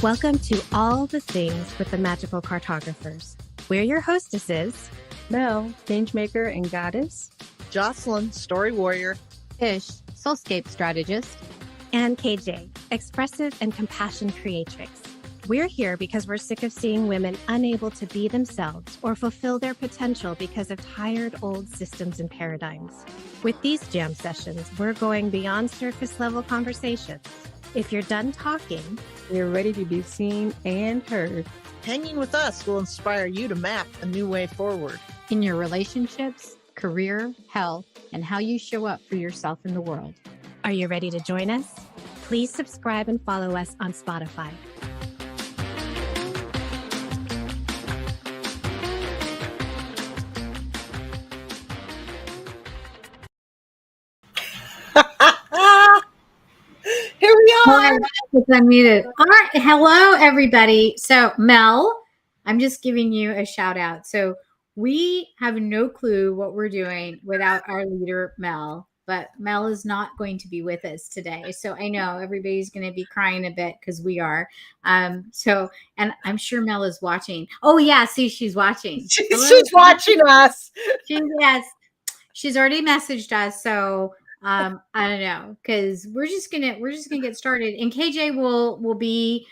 Welcome to All the Things with the Magical Cartographers. We're your hostesses, Mel, Changemaker and Goddess. Jocelyn, Story Warrior. Ish, Soulscape Strategist. and KJ, Expressive and Compassion Creatrix. We're here because we're sick of seeing women unable to be themselves or fulfill their potential because of tired old systems and paradigms. With these jam sessions, we're going beyond surface level conversations. If you're done talking, We're ready to be seen and heard. Hanging with us will inspire you to map a new way forward. In your relationships, career, health, and how you show up for yourself in the world. are you ready to join us? Please subscribe and follow us on Spotify. Here we are. It's unmuted. All right. Hello, everybody. So, Mel, I'm just giving you a shout out. So, we have no clue what we're doing without our leader, Mel. But Mel is not going to be with us today. So, I know everybody's going to be crying a bit because we are. And I'm sure Mel is watching. Oh, yeah. See, she's watching. She's watching us. Yes. She's already messaged us. So, I don't know, because we're just gonna get started, and KJ will be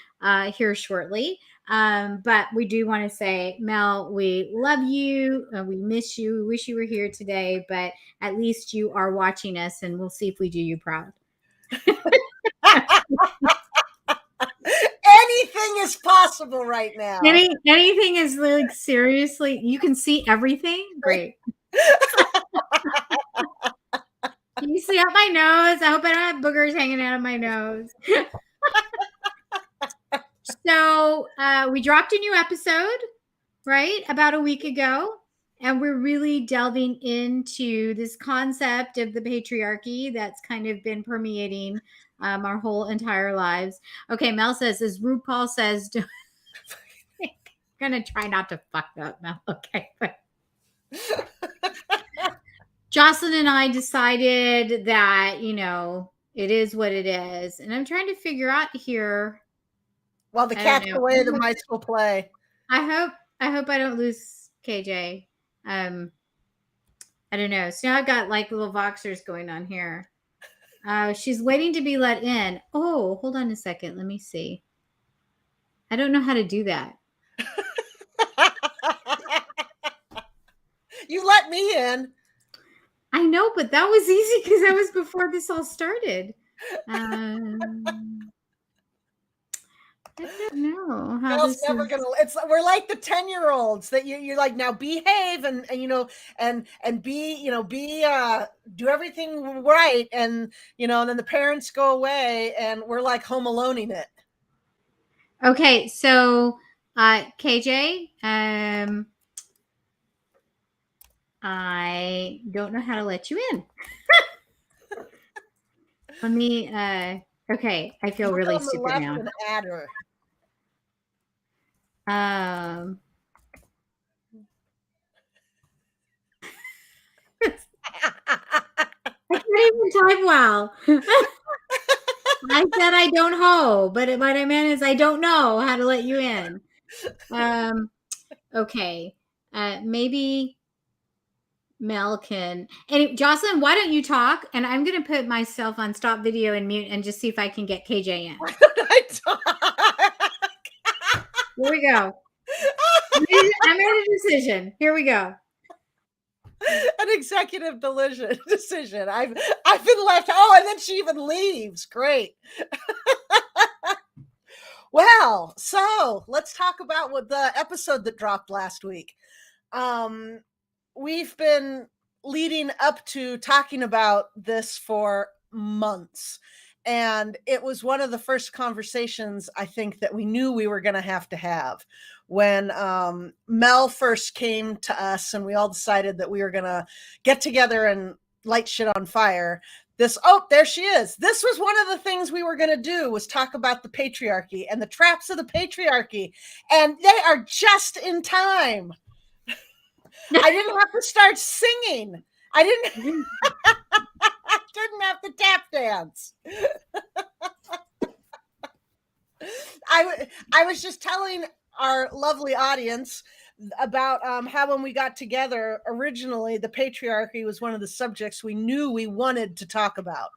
here shortly. But we do want to say, Mel, we love you, we miss you, we wish you were here today, but at least you are watching us, and we'll see if we do you proud. Anything is possible right now. Anything is like, seriously, you can see everything. Great. Can you see out my nose? I hope I don't have boogers hanging out of my nose. So we dropped a new episode, right, about a week ago. And we're really delving into this concept of the patriarchy that's kind of been permeating our whole entire lives. Okay, Mel says, as RuPaul says, I'm going to try not to fuck up, Mel. Okay. Jocelyn and I decided that, it is what it is. And I'm trying to figure out here. While the cat's away, the mice will play. I hope I don't lose KJ. I don't know. So now I've got like little Voxers going on here. She's waiting to be let in. Oh, hold on a second. Let me see. I don't know how to do that. You let me in. I know, but that was easy because that was before this all started. I don't know how Mel's never gonna. We're like the 10-year-olds that you're like, now behave and be do everything right, and then the parents go away and we're like home aloneing it. Okay, so KJ, I don't know how to let you in. Let me, okay, I feel really stupid now. Adder. I can't even type well. I said I don't know, but what I meant is I don't know how to let you in. Okay, maybe Mel can. And Jocelyn, why don't you talk? And I'm going to put myself on stop video and mute and just see if I can get KJ in. Why don't I talk? Here we go. I made a decision. Here we go. An executive decision. I've been left. Oh, and then she even leaves. Great. Well, so let's talk about what the episode that dropped last week. We've been leading up to talking about this for months. And it was one of the first conversations, I think, that we knew we were going to have when Mel first came to us and we all decided that we were going to get together and light shit on fire. There she is. This was one of the things we were going to do, was talk about the patriarchy and the traps of the patriarchy. And they are just in time. I didn't have to start singing. I didn't have to tap dance. I was just telling our lovely audience about how when we got together originally, the patriarchy was one of the subjects we knew we wanted to talk about,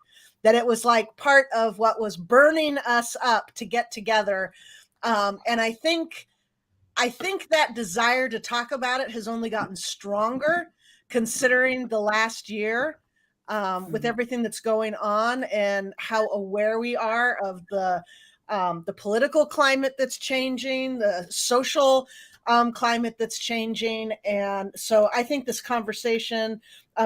that it was like part of what was burning us up to get together. And I think that desire to talk about it has only gotten stronger considering the last year, with everything that's going on and how aware we are of the political climate that's changing, the social climate that's changing. And so I think this conversation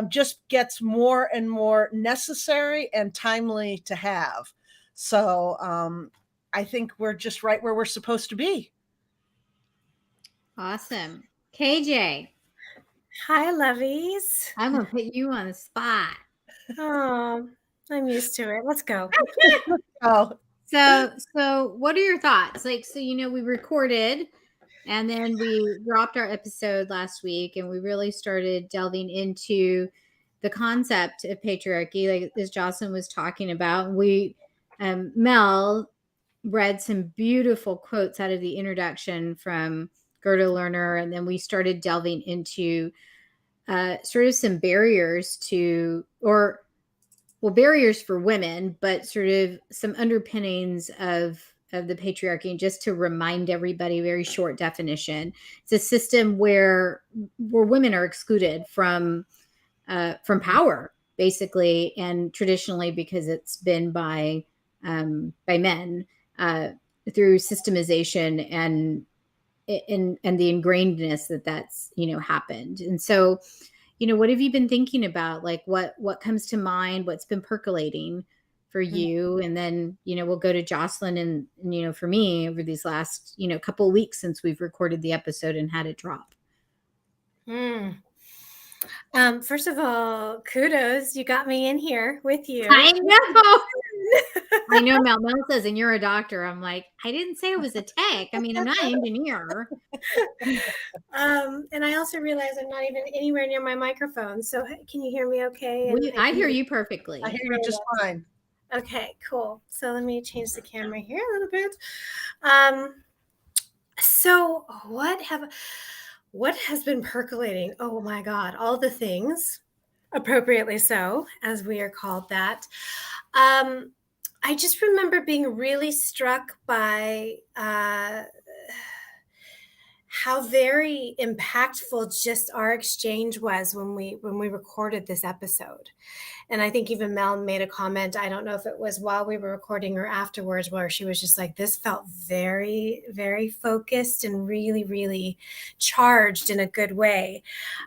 just gets more and more necessary and timely to have. So I think we're just right where we're supposed to be. Awesome. KJ. Hi, lovies. I'm going to put you on the spot. Oh, I'm used to it. Let's go. Oh, So what are your thoughts? Like, so, we recorded and then we dropped our episode last week and we really started delving into the concept of patriarchy, like as Jocelyn was talking about. We, Mel read some beautiful quotes out of the introduction from Gerda Lerner. And then we started delving into sort of some barriers barriers for women, but sort of some underpinnings of the patriarchy. And just to remind everybody, very short definition: it's a system where women are excluded from power, basically, and traditionally because it's been by men through systemization and the ingrainedness that's happened. And so, what have you been thinking about? Like what comes to mind? What's been percolating for you? And then, we'll go to Jocelyn and for me over these last, couple of weeks since we've recorded the episode and had it drop. First of all, kudos. You got me in here with you. I know. I know, Mel says, and you're a doctor. I'm like, I didn't say it was a tech. I mean, I'm not an engineer. And I also realize I'm not even anywhere near my microphone. So can you hear me okay? I hear you perfectly. I hear you just fine. Okay, cool. So let me change the camera here a little bit. So what has been percolating? Oh my God, all the things, appropriately so, as we are called that. I just remember being really struck by how very impactful just our exchange was when we recorded this episode. And I think even Mel made a comment, I don't know if it was while we were recording or afterwards, where she was just like, this felt very, very focused and really, really charged in a good way.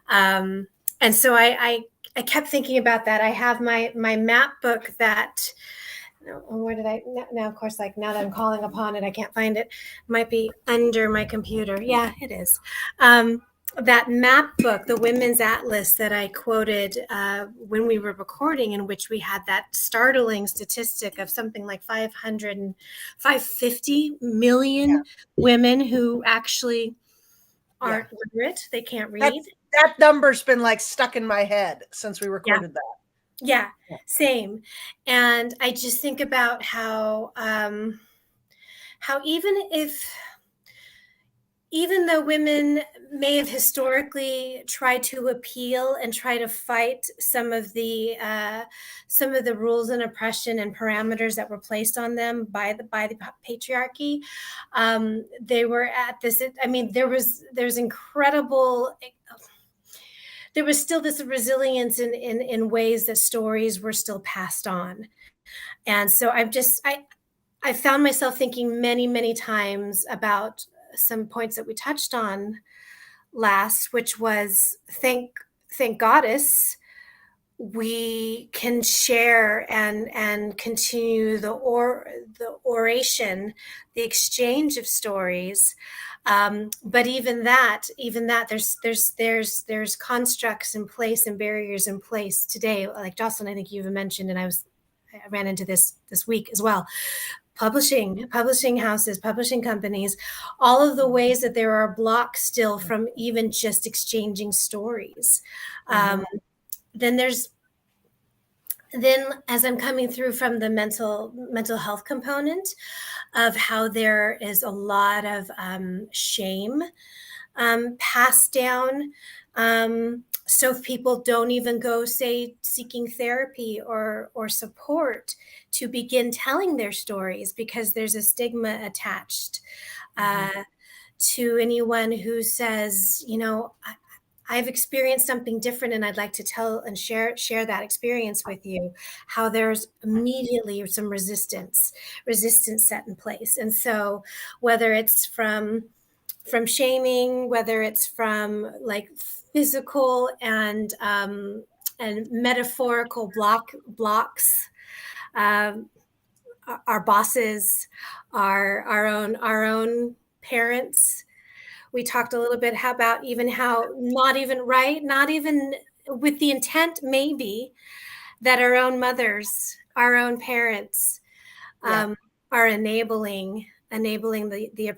And so I kept thinking about that. I have my map book that, where did I now? Of course, like now that I'm calling upon it, I can't find it. Might be under my computer. Yeah, it is. That map book, the Women's Atlas that I quoted when we were recording, in which we had that startling statistic of something like 550 million women who actually aren't literate. They can't read. That number's been like stuck in my head since we recorded that. Yeah, same. And I just think about how even though women may have historically tried to appeal and try to fight some of the rules and oppression and parameters that were placed on them by the patriarchy, they were at this. I mean, there's incredible. There was still this resilience in ways that stories were still passed on. And so I found myself thinking many, many times about some points that we touched on last, which was thank Goddess, we can share and continue the oration, the exchange of stories. But even that, there's constructs in place and barriers in place today. Like Jocelyn, I think you even mentioned, and I ran into this week as well. Publishing houses, publishing companies, all of the ways that there are blocks still from even just exchanging stories. Then as I'm coming through from the mental health component, of how there is a lot of shame passed down. So if people don't even go, say, seeking therapy or support to begin telling their stories because there's a stigma attached to anyone who says, you know, I've experienced something different and I'd like to tell and share that experience with you, how there's immediately some resistance set in place. And so whether it's from shaming, whether it's from like physical and metaphorical blocks, our bosses, our own parents. We talked a little bit about even how not even with the intent maybe that our own mothers, our own parents are enabling the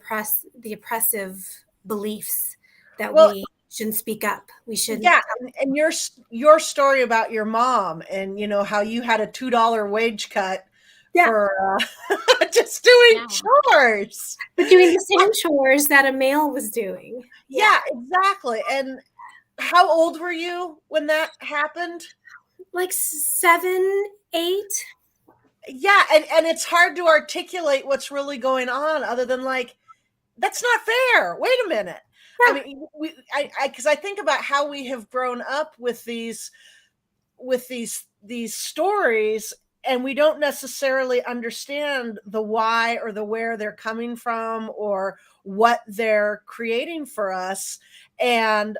oppressive beliefs that we shouldn't speak up. We shouldn't. Yeah, and your story about your mom and you know how you had a $2 wage cut for just doing chores. But doing the same chores that a male was doing. Yeah, exactly. And how old were you when that happened? Like 7, 8. Yeah, and it's hard to articulate what's really going on other than like, that's not fair. Wait a minute. Yeah. I mean, because I think about how we have grown up with these stories, and we don't necessarily understand the why or the where they're coming from or what they're creating for us. And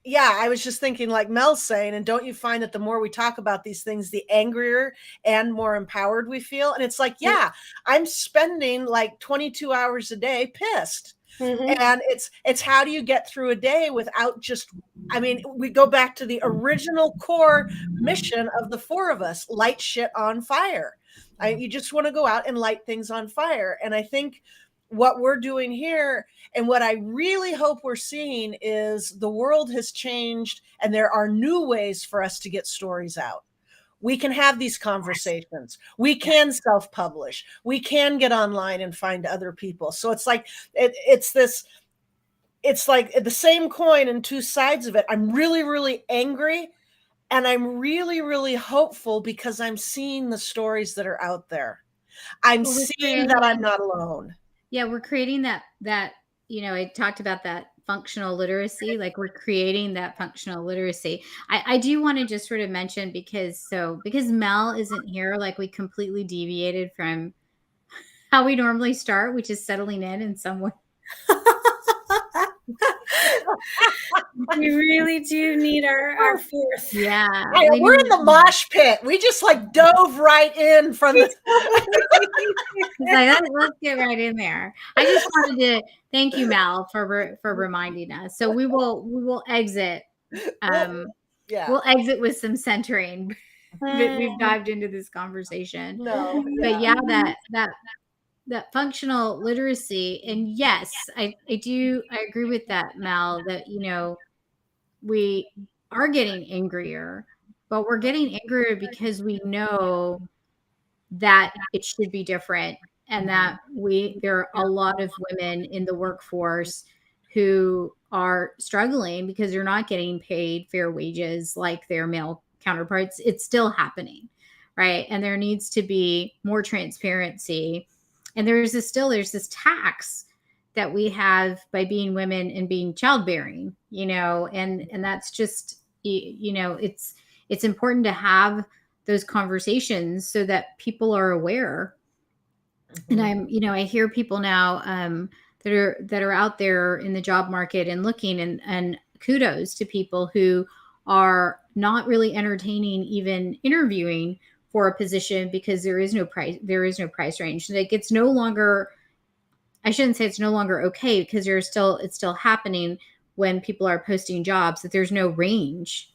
yeah, I was just thinking, like Mel's saying, and don't you find that the more we talk about these things, the angrier and more empowered we feel? And it's like, yeah, I'm spending like 22 hours a day pissed. Mm-hmm. And it's how do you get through a day without just, I mean, we go back to the original core mission of the four of us, light shit on fire. You just want to go out and light things on fire. And I think what we're doing here and what I really hope we're seeing is the world has changed and there are new ways for us to get stories out. We can have these conversations. We can self-publish. We can get online and find other people. So it's like, it's like the same coin and two sides of it. I'm really, really angry and I'm really, really hopeful because I'm seeing the stories that are out there. I'm seeing that I'm not alone. Yeah, we're creating that, you know, I talked about that functional literacy, like we're creating that functional literacy. I do want to just sort of mention because Mel isn't here, like we completely deviated from how we normally start, which is settling in some way. We really do need our fourth. Yeah. We're in the mosh pit. We just like dove right in from the like, let's get right in there. I just wanted to thank you, Mel, for reminding us. So we will exit. We'll exit with some centering. We've dived into this conversation. But yeah, that functional literacy, and yes, I agree with that, Mel, that, you know, we are getting angrier, but we're getting angrier because we know that it should be different, and that there are a lot of women in the workforce who are struggling because they're not getting paid fair wages like their male counterparts. It's still happening, right? And there needs to be more transparency. And there's this tax that we have by being women and being childbearing, you know, and that's just, you know, it's important to have those conversations so that people are aware. Mm-hmm. And I hear people now that are out there in the job market and looking, and kudos to people who are not really entertaining even interviewing for a position because there is no price range. Like it's no longer, I shouldn't say it's no longer okay, because it's still happening when people are posting jobs that there's no range,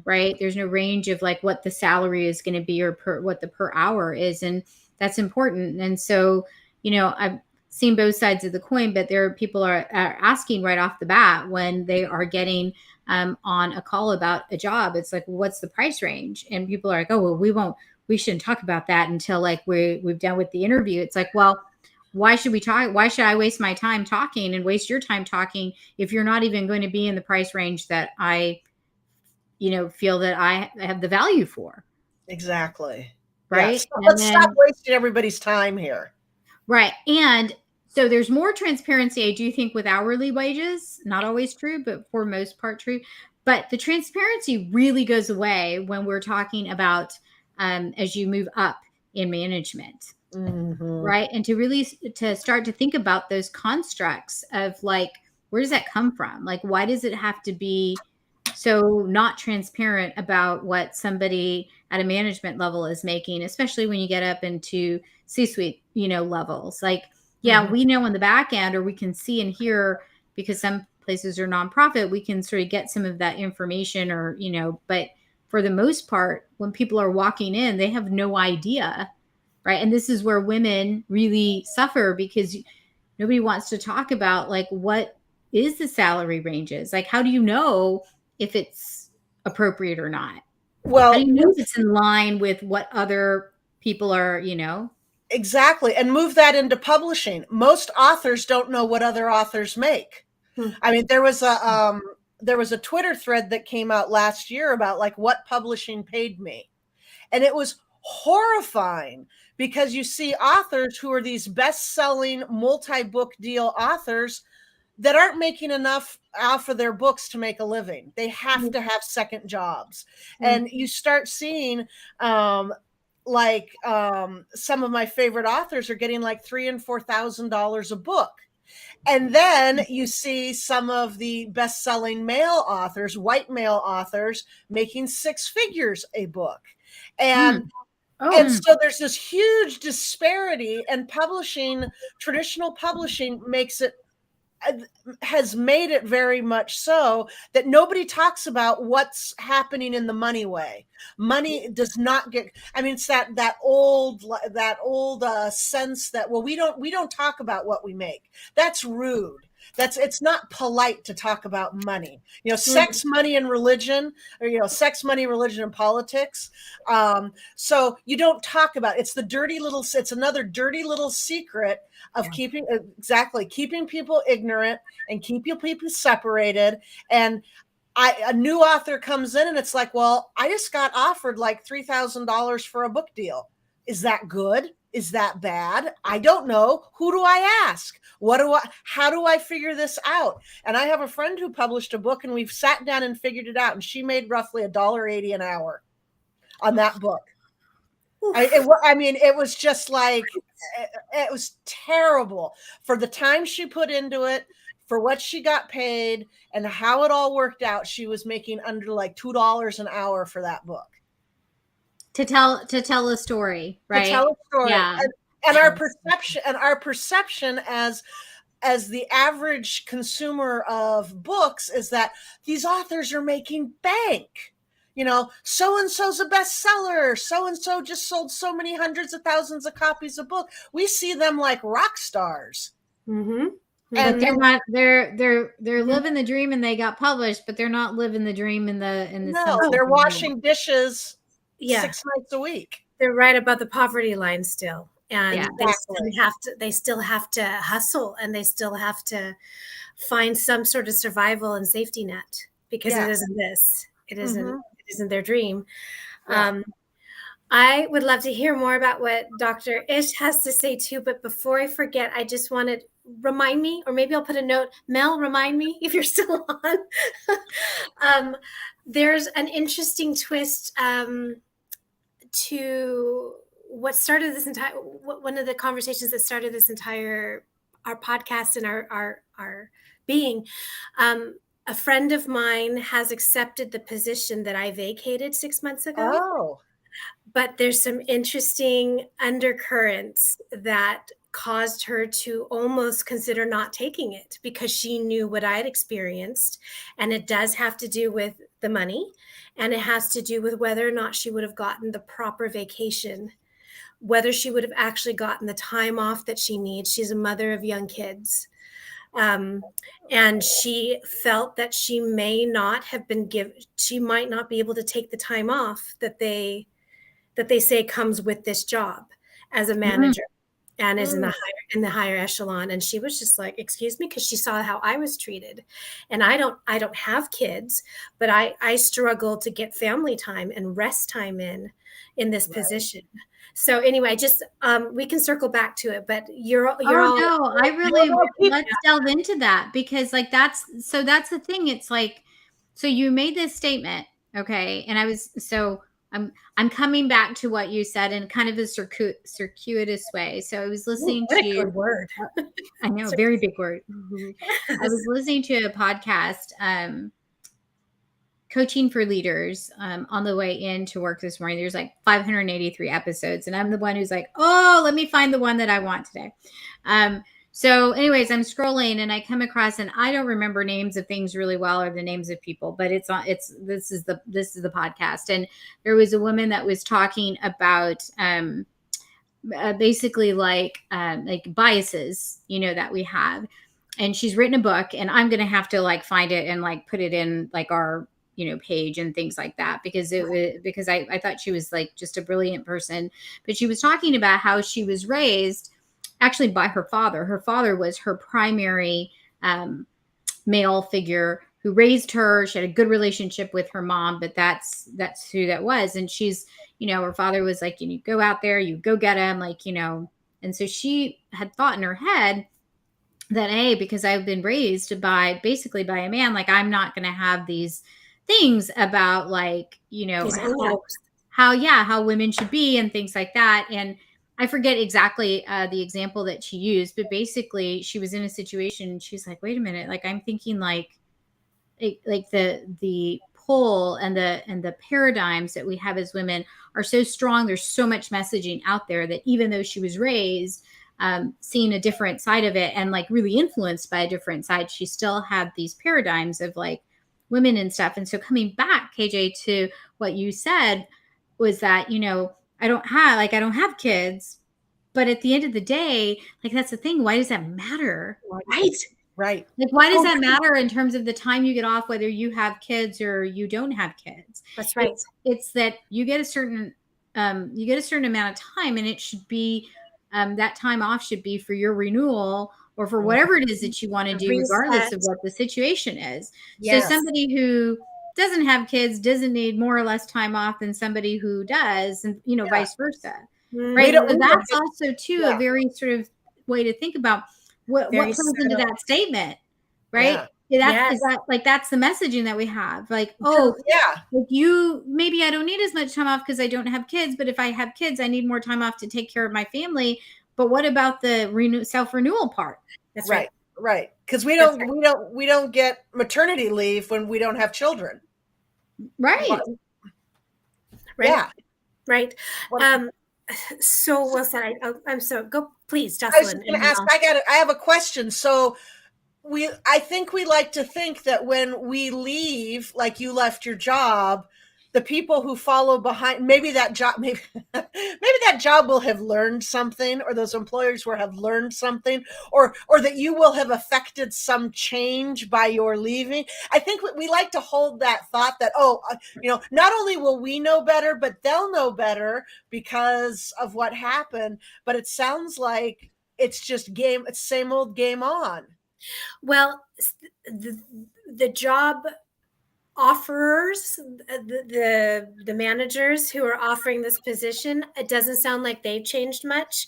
right? There's no range of like what the salary is going to be or what the per hour is. And that's important. And so, you know, I've seen both sides of the coin, but there are people are asking right off the bat when they are getting on a call about a job. It's like, what's the price range? And people are like, oh, well, we shouldn't talk about that until like we've done with the interview. It's like, well, why should we talk? Why should I waste my time talking and waste your time talking if you're not even going to be in the price range that I, feel that I have the value for? Exactly. Right. Yeah, let's stop wasting everybody's time here. Right. And so there's more transparency, I do think, with hourly wages. Not always true, but for most part true. But the transparency really goes away when we're talking about as you move up in management. Mm-hmm. Right. And to start to think about those constructs of like, where does that come from? Like, why does it have to be so not transparent about what somebody at a management level is making, especially when you get up into C-suite, levels? Like, yeah, we know on the back end, or we can see and hear, because some places are nonprofit, we can sort of get some of that information, or, but for the most part, when people are walking in, they have no idea. Right. And this is where women really suffer, because nobody wants to talk about like, what is the salary ranges? Like, how do you know if it's appropriate or not? Well, how do you know if it's in line with what other people are, Exactly. And move that into publishing. Most authors don't know what other authors make. I mean, there was a Twitter thread that came out last year about like what publishing paid me. And it was horrifying, because you see authors who are these best-selling multi-book deal authors that aren't making enough off of their books to make a living. They have to have second jobs. And you start seeing some of my favorite authors are getting like $3,000 and $4,000 a book. And then you see some of the best-selling male authors, white male authors, making six figures a book. And so there's this huge disparity, and traditional publishing has made it very much so that nobody talks about what's happening in the money way. Money does not get, I mean, it's that old sense that, well, we don't talk about what we make. That's rude. It's not polite to talk about money, sex, money, and religion, or, sex, money, religion, and politics. So you don't talk about it. It's another dirty little secret of keeping people ignorant and keeping people separated. And a new author comes in and it's like, well, I just got offered like $3,000 for a book deal. Is that good? Is that bad? I don't know. Who do I ask? How do I figure this out? And I have a friend who published a book, and we've sat down and figured it out. And she made roughly $1.80 an hour on that book. It was just like, it was terrible for the time she put into it, for what she got paid, and how it all worked out. She was making under like $2 an hour for that book. To tell a story, right? To tell a story. Yeah. And our perception as the average consumer of books is that these authors are making bank. So-and-so's a bestseller. So-and-so just sold so many hundreds of thousands of copies of book. We see them like rock stars. Mm-hmm. And they're not, they're living the dream, and they got published, but they're not living the dream in the no, they're washing dishes 6 nights a week. They're right above the poverty line still. And they still have to hustle, and they still have to find some sort of survival and safety net, because it isn't this. It isn't their dream. Yeah. I would love to hear more about what Dr. Ish has to say too. But before I forget, I just wanted remind me, or maybe I'll put a note. Mel, remind me if you're still on. There's an interesting twist to what started this entire, one of the conversations that started this entire, our podcast and our being. A friend of mine has accepted the position that I vacated 6 months ago. Oh. But there's some interesting undercurrents that caused her to almost consider not taking it, because she knew what I had experienced. And it does have to do with the money, and it has to do with whether or not she would have gotten the proper vacation, whether she would have actually gotten the time off that she needs. She's a mother of young kids. And she felt that she may not have been given, she might not be able to take the time off that they that they say comes with this job as a manager and is in the higher echelon. And she was just like, excuse me, because she saw how I was treated. And I don't have kids, but I struggle to get family time and rest time in this position. So anyway, just we can circle back to it, but you're all no, I really let's delve into that, because like that's the thing. It's like, so you made this statement, okay, and I'm coming back to what you said in kind of a circuitous way. So I was listening what to a good word. I know, very big word. I was listening to a podcast, Coaching for Leaders, on the way into work this morning. There's like 583 episodes, and I'm the one who's like, oh, let me find the one that I want today. So anyways, I'm scrolling and I come across, and I don't remember names of things really well, or the names of people, but this is the podcast. And there was a woman that was talking about, basically like biases, that we have. And she's written a book, and I'm going to have to like find it and like put it in like our, page and things like that, because I thought she was like just a brilliant person. But she was talking about how she was raised actually by her father. Her father was her primary male figure who raised her. She had a good relationship with her mom, but that's who that was. And she's, her father was like, go out there, you go get him, like, and so she had thought in her head that, because I've been raised basically by a man, like I'm not going to have these things about like, how women should be and things like that. And I forget exactly the example that she used, but basically she was in a situation and she's like, wait a minute, like I'm thinking like the pull and the paradigms that we have as women are so strong. There's so much messaging out there that even though she was raised seeing a different side of it and like really influenced by a different side, she still had these paradigms of like women and stuff. And so coming back, KJ, to what you said was that, I don't have kids, but at the end of the day, like that's the thing. Why does that matter? Right. Like, why does that matter in terms of the time you get off, whether you have kids or you don't have kids? That's right. It's that you get a certain amount of time, and it should be that time off should be for your renewal or for whatever it is that you want to do, regardless of what the situation is. Yes. So somebody who doesn't have kids doesn't need more or less time off than somebody who does, and vice versa. Right. So that's also too a very sort of way to think about what comes into that statement, right? Is that like that's the messaging that we have, like, like you, maybe I don't need as much time off because I don't have kids, but if I have kids, I need more time off to take care of my family. But what about the self-renewal part? That's right. Because we don't get maternity leave when we don't have children. Right. Yeah. Right. So well said. I'm so go please, Jocelyn. I was going to ask. I have a question. So I think we like to think that when we leave, like you left your job, the people who follow behind, maybe that job will have learned something, or those employers will have learned something, or that you will have affected some change by your leaving. I think we like to hold that thought that, not only will we know better, but they'll know better because of what happened. But it sounds like it's just it's same old game on. Well, the job offerers, the managers who are offering this position, it doesn't sound like they've changed much,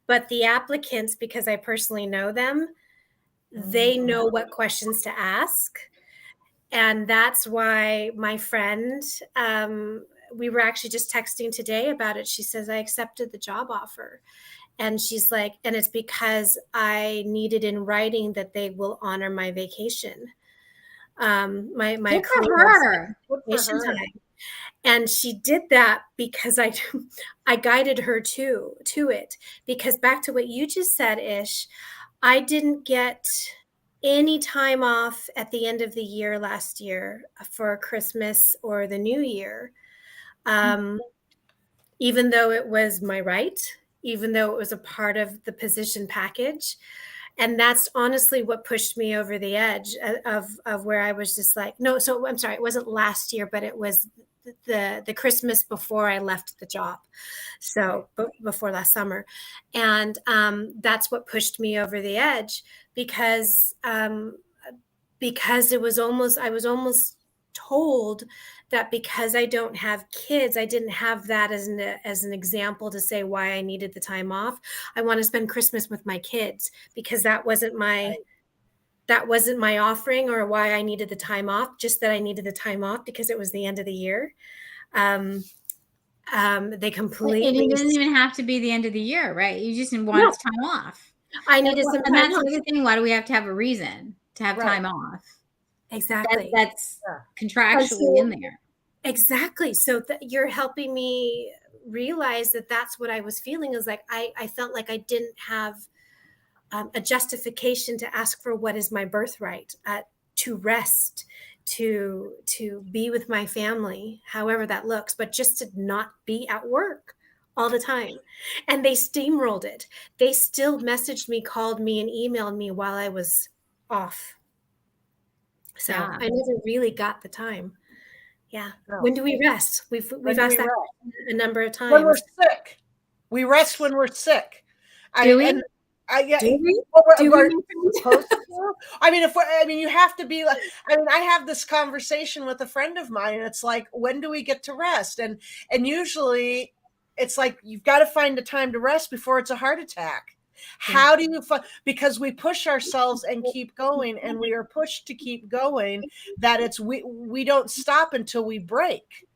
but the applicants, because I personally know them, they know what questions to ask. And that's why my friend, we were actually just texting today about it. She says, I accepted the job offer. And she's like, and it's because I needed in writing that they will honor my vacation. My vacation time. And she did that because I guided her to it. Because back to what you just said, Ish, I didn't get any time off at the end of the year last year for Christmas or the New Year. Even though it was my right, even though it was a part of the position package. And that's honestly what pushed me over the edge of where I was just like, no, so I'm sorry, it wasn't last year, but it was the Christmas before I left the job, so before last summer, and that's what pushed me over the edge because it was almost I was almost told that because I don't have kids, I didn't have that as an example to say why I needed the time off. I want to spend Christmas with my kids because that wasn't my offering or why I needed the time off, just that I needed the time off because it was the end of the year. They completely. And it doesn't even have to be the end of the year, right? You just want time off. I needed some time and that's off. the other thing. Why do we have to have a reason to have time off? Exactly. That's contractually in there. Exactly. So you're helping me realize that that's what I was feeling, is like I felt like I didn't have a justification to ask for what is my birthright, to rest, to be with my family, however that looks, but just to not be at work all the time. And they steamrolled it. They still messaged me, called me, and emailed me while I was off. So I never really got the time. Yeah. No. When do we rest? We've asked that a number of times. When we're sick. We rest when we're sick. Do we? Do we? Supposed to? I mean, you have to be like, I have this conversation with a friend of mine, and it's like, when do we get to rest? And usually it's like, you've got to find a time to rest before it's a heart attack. How do you because we push ourselves and keep going, and we are pushed to keep going, that it's we don't stop until we break.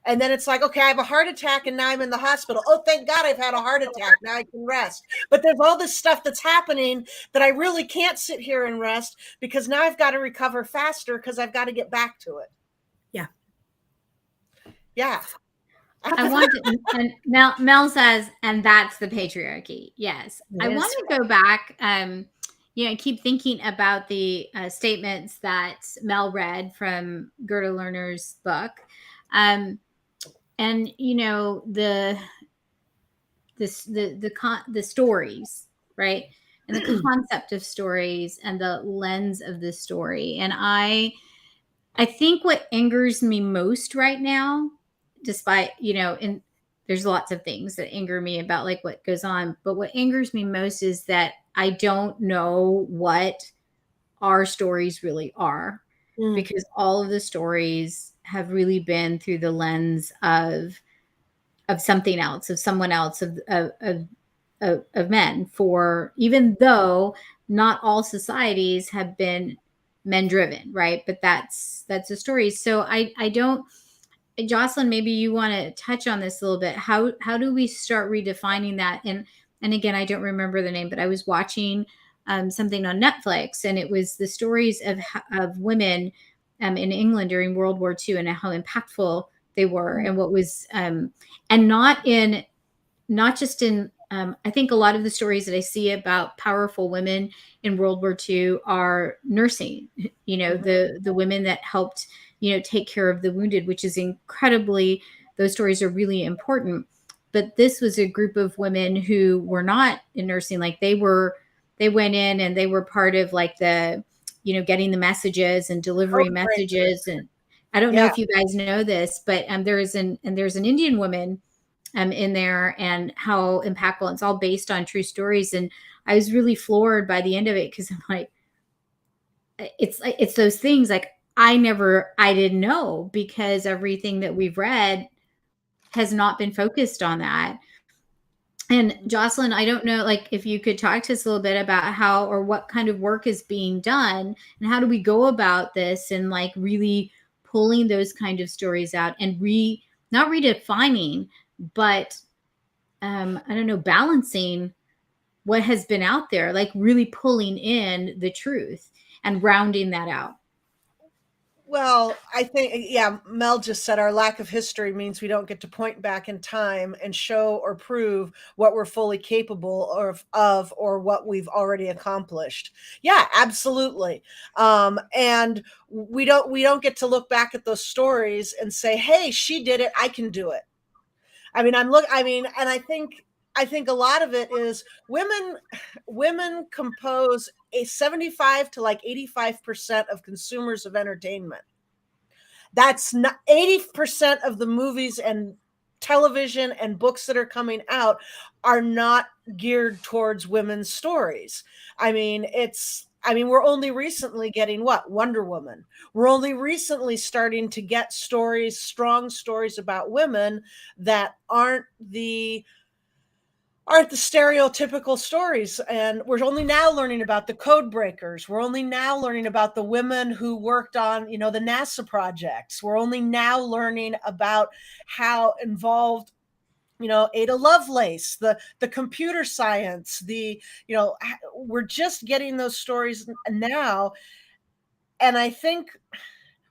And then it's like, okay, I have a heart attack and now I'm in the hospital. Oh, thank God I've had a heart attack. Now I can rest. But there's all this stuff that's happening that I really can't sit here and rest, because now I've got to recover faster because I've got to get back to it. Yeah. Yeah. I want to, and Mel says, and that's the patriarchy. Yes. I want to go back, keep thinking about the statements that Mel read from Gerda Lerner's book. And the stories, right? And the concept of stories and the lens of the story. And I think what angers me most right now, despite, and there's lots of things that anger me about like what goes on, but what angers me most is that I don't know what our stories really are, because all of the stories have really been through the lens of something else, of someone else, of men, for, even though not all societies have been men driven, right? But that's the story. So I don't, Jocelyn, maybe you want to touch on this a little bit. How do we start redefining that? And again, I don't remember the name, but I was watching something on Netflix, and it was the stories of women in England during World War II and how impactful they were, and what was, and not just in, I think a lot of the stories that I see about powerful women in World War II are nursing, the women that helped, take care of the wounded, which is incredibly, those stories are really important. But this was a group of women who were not in nursing. Like they went in and they were part of like the, getting the messages and delivering messages. And I don't know if you guys know this, but there's an Indian woman in there, and how impactful. It's all based on true stories. And I was really floored by the end of it, because I'm like, it's those things like I didn't know, because everything that we've read has not been focused on that. And Jocelyn, I don't know, like if you could talk to us a little bit about how or what kind of work is being done, and how do we go about this, and like really pulling those kind of stories out and not redefining, but I don't know, balancing what has been out there, like really pulling in the truth and rounding that out. Well, I think, Mel just said our lack of history means we don't get to point back in time and show or prove what we're fully capable of or what we've already accomplished. Yeah, absolutely. And we don't get to look back at those stories and say, hey, she did it, I can do it. And I think a lot of it is women compose a 75 to like 85% of consumers of entertainment. That's not 80% of the movies and television and books that are coming out are not geared towards women's stories. We're only recently getting Wonder Woman. We're only recently starting to get stories, strong stories about women that aren't the stereotypical stories. And we're only now learning about the code breakers. We're only now learning about the women who worked on, the NASA projects. We're only now learning about how involved, Ada Lovelace, the computer science, we're just getting those stories now. And I think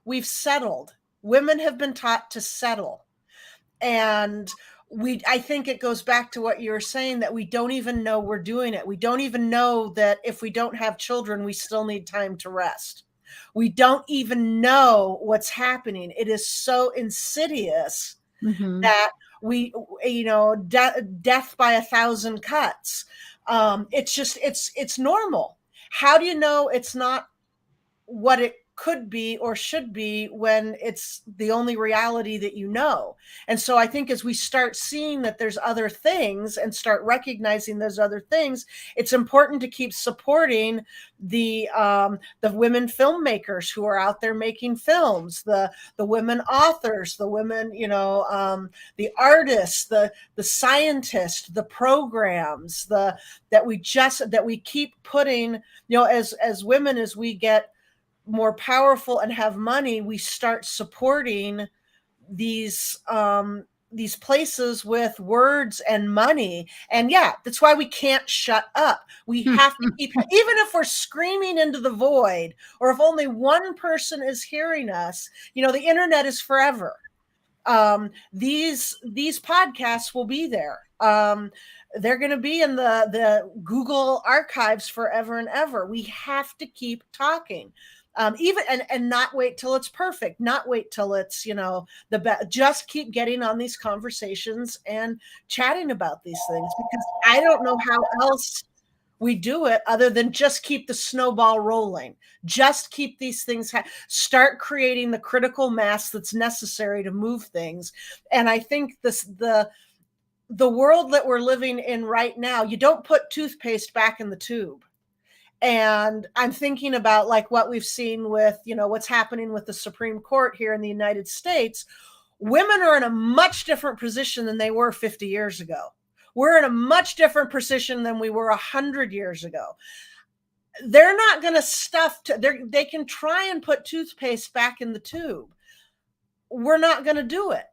we've settled. Women have been taught to settle. And I think it goes back to what you were saying, that we don't even know we're doing it. We don't even know that if we don't have children, we still need time to rest. We don't even know what's happening. It is so insidious that death by 1,000 cuts. It's normal. How do you know it's not what it could be or should be when it's the only reality that you know? And so I think as we start seeing that there's other things and start recognizing those other things, it's important to keep supporting the women filmmakers who are out there making films, the women authors, the women, the artists, the scientists, the programs, that we keep putting, as women, as we get more powerful and have money, we start supporting these places with words and money. And that's why we can't shut up. We have to keep, even if we're screaming into the void, or if only one person is hearing us, the internet is forever. These podcasts will be there. They're going to be in the Google archives forever and ever. We have to keep talking. Even and not wait till it's perfect, not wait till it's, the best. Just keep getting on these conversations and chatting about these things, because I don't know how else we do it other than just keep the snowball rolling. Just keep these things, start creating the critical mass that's necessary to move things. And I think the world that we're living in right now, you don't put toothpaste back in the tube. And I'm thinking about what we've seen with, what's happening with the Supreme Court here in the United States. Women are in a much different position than they were 50 years ago. We're in a much different position than we were 100 years ago. They're not going to they can try and put toothpaste back in the tube. We're not going to do it.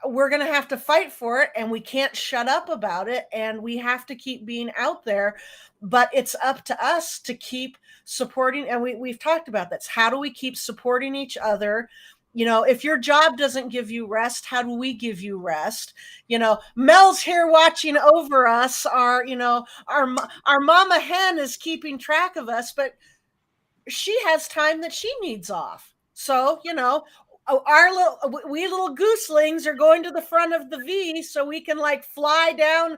We're going to have to fight for it, and we can't shut up about it, and we have to keep being out there. But it's up to us to keep supporting, and we've talked about this. How do we keep supporting each other? If your job doesn't give you rest, how do we give you rest? Mel's here watching over us. Our mama hen is keeping track of us, but she has time that she needs off. So, we little gooselings are going to the front of the V so we can fly down.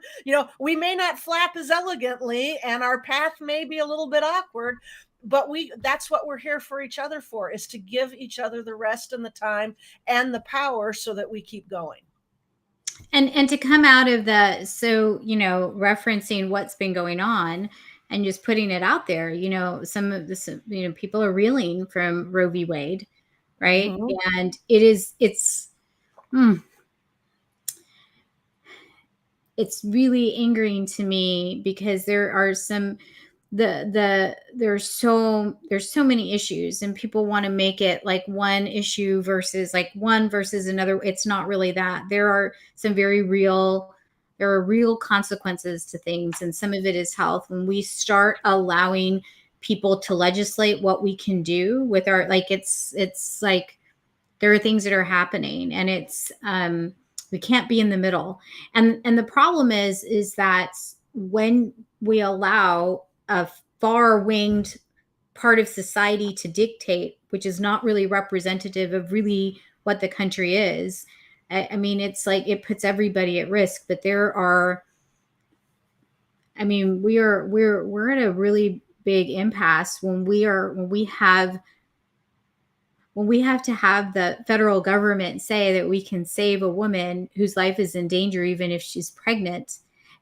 We may not flap as elegantly, and our path may be a little bit awkward, but that's what we're here for each other for, is to give each other the rest and the time and the power so that we keep going. And to come out of referencing what's been going on and just putting it out there, some of this, people are reeling from Roe v. Wade. Right. Mm-hmm. And it's really angering to me, because there are there's so many issues, and people want to make it one issue versus one versus another. It's not really that. There are some real consequences to things. And some of it is health. When we start allowing people to legislate what we can do with our, it's there are things that are happening, and it's, we can't be in the middle. And the problem is that when we allow a far-winged part of society to dictate, which is not really representative of really what the country is, it's it puts everybody at risk. But we're at a really big impasse when we have when we have to have the federal government say that we can save a woman whose life is in danger, even if she's pregnant,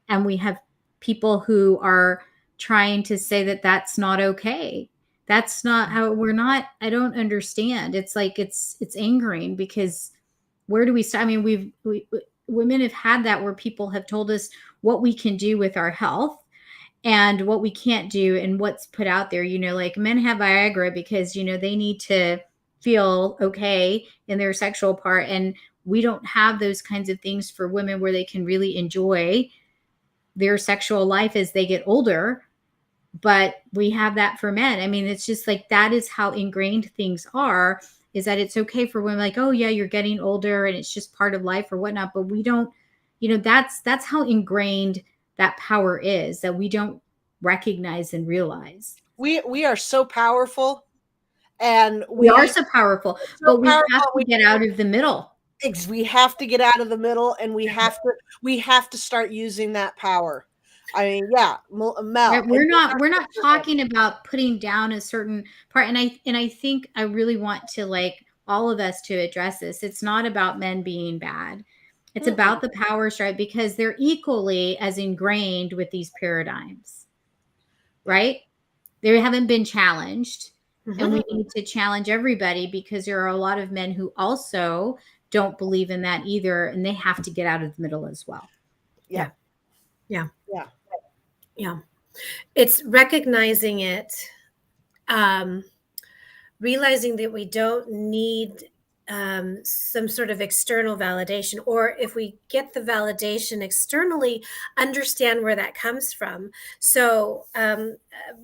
and we have people who are trying to say that that's not okay. That's not how we're not. I don't understand. It's like it's angering, because where do we start? I mean, women have had that where people have told us what we can do with our health and what we can't do and what's put out there. Like men have Viagra because, they need to feel okay in their sexual part. And we don't have those kinds of things for women where they can really enjoy their sexual life as they get older. But we have that for men. I mean, it's just like, that is how ingrained things are, is that it's okay for women, like, oh yeah, you're getting older and it's just part of life or whatnot. But we don't, that's how ingrained that power is, that we don't recognize and realize. We are so powerful, and we are so powerful, but we have to get out of the middle. We have to get out of the middle, and we have to start using that power. I mean, yeah, Mel. We're not talking about putting down a certain part, and I think I really want to, like, all of us to address this. It's not about men being bad. It's about the power struggle, because they're equally as ingrained with these paradigms, right? They haven't been challenged, and we need to challenge everybody, because there are a lot of men who also don't believe in that either, and they have to get out of the middle as well. Yeah. It's recognizing it, realizing that we don't need some sort of external validation, or if we get the validation externally, understand where that comes from. So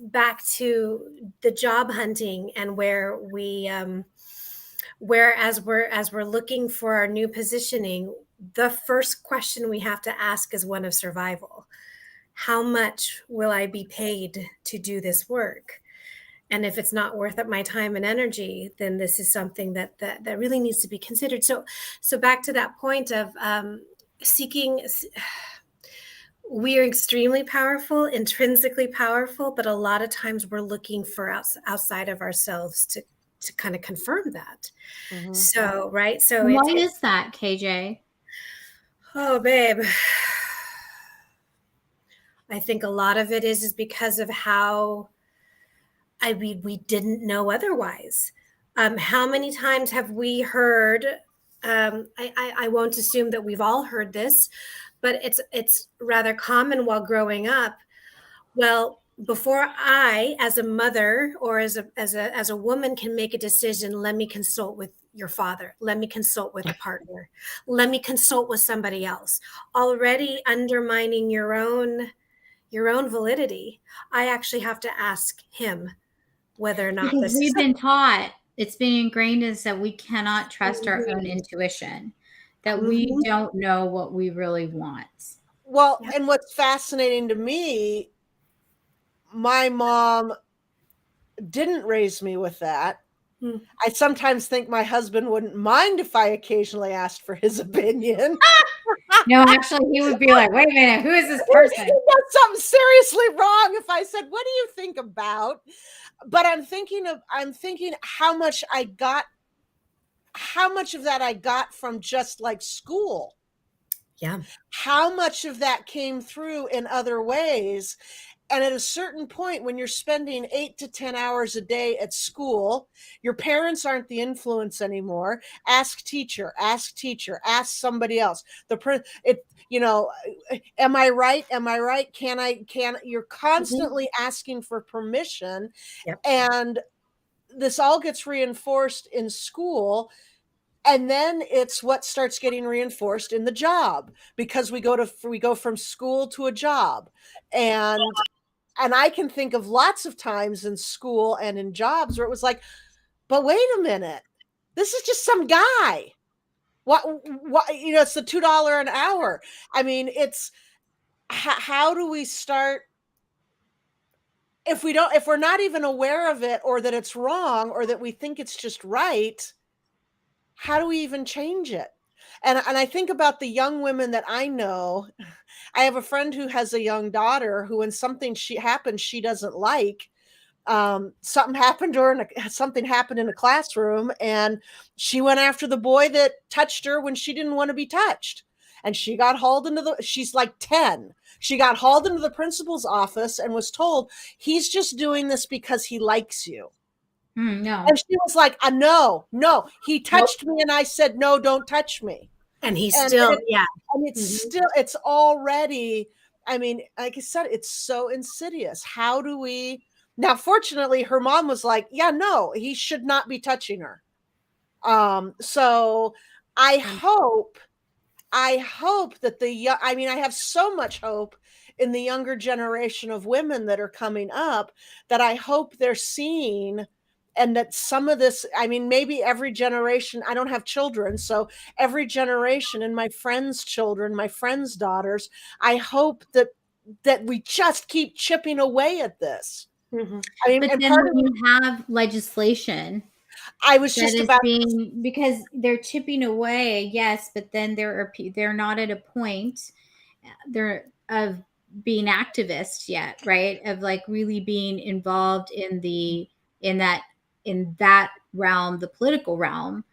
back to the job hunting, and where we as we're looking for our new positioning, the first question we have to ask is one of survival. How much will I be paid to do this work? And if it's not worth my time and energy, then this is something that really needs to be considered. So back to that point of seeking, we are extremely powerful, intrinsically powerful, but a lot of times we're looking for outside of ourselves to kind of confirm that. So, right. So why is that, KJ? Oh, babe. I think a lot of it is because of how we didn't know otherwise. How many times have we heard, I won't assume that we've all heard this, but it's rather common while growing up. Well, before I, as a mother or as a woman, can make a decision, let me consult with your father. Let me consult with a partner. Let me consult with somebody else. Already undermining your own validity. I actually have to ask him whether or not because we've been taught, it's been ingrained in us that we cannot trust our own intuition, that we don't know what we really want. Well, and what's fascinating to me, my mom didn't raise me with that. I sometimes think my husband wouldn't mind if I occasionally asked for his opinion. No, actually, he would be like, wait a minute, who is this person? He got something seriously wrong if I said, what do you think about? But I'm thinking how much of that I got from just like school. Yeah. How much of that came through in other ways. And at a certain point, when you're spending 8 to 10 hours a day at school, your parents aren't the influence anymore. Ask teacher, ask somebody else. Am I right? Am I right? You're constantly asking for permission. Yep. And this all gets reinforced in school. And then it's what starts getting reinforced in the job, because we go from school to a job. And I can think of lots of times in school and in jobs where it was like, but wait a minute, this is just some guy. What, it's the $2 an hour. I mean, it's how do we start? If we're not even aware of it, or that it's wrong, or that we think it's just right, how do we even change it? And I think about the young women that I know. I have a friend who has a young daughter who, when something happens she doesn't like, something happened to her, something happened in a classroom, and she went after the boy that touched her when she didn't want to be touched. And she got hauled she's like 10. She got hauled into the principal's office and was told, he's just doing this because he likes you. No. And she was like, no, he touched me. And I said, no, don't touch me. And he's still, yeah. And it's still, it's already, I mean, like I said, it's so insidious. How do we, now, fortunately, her mom was like, yeah, no, he should not be touching her. So I hope that I have so much hope in the younger generation of women that are coming up, that I hope they're seeing, and that some of this, I mean, maybe every generation, I don't have children, so every generation, and my friends' children, my friends' daughters, I hope that we just keep chipping away at this. Mm-hmm. I mean, but then when you have legislation, I was just about because they're chipping away, yes, but then they're not at a point of being activists yet, right? Of like really being involved in that realm, the political realm,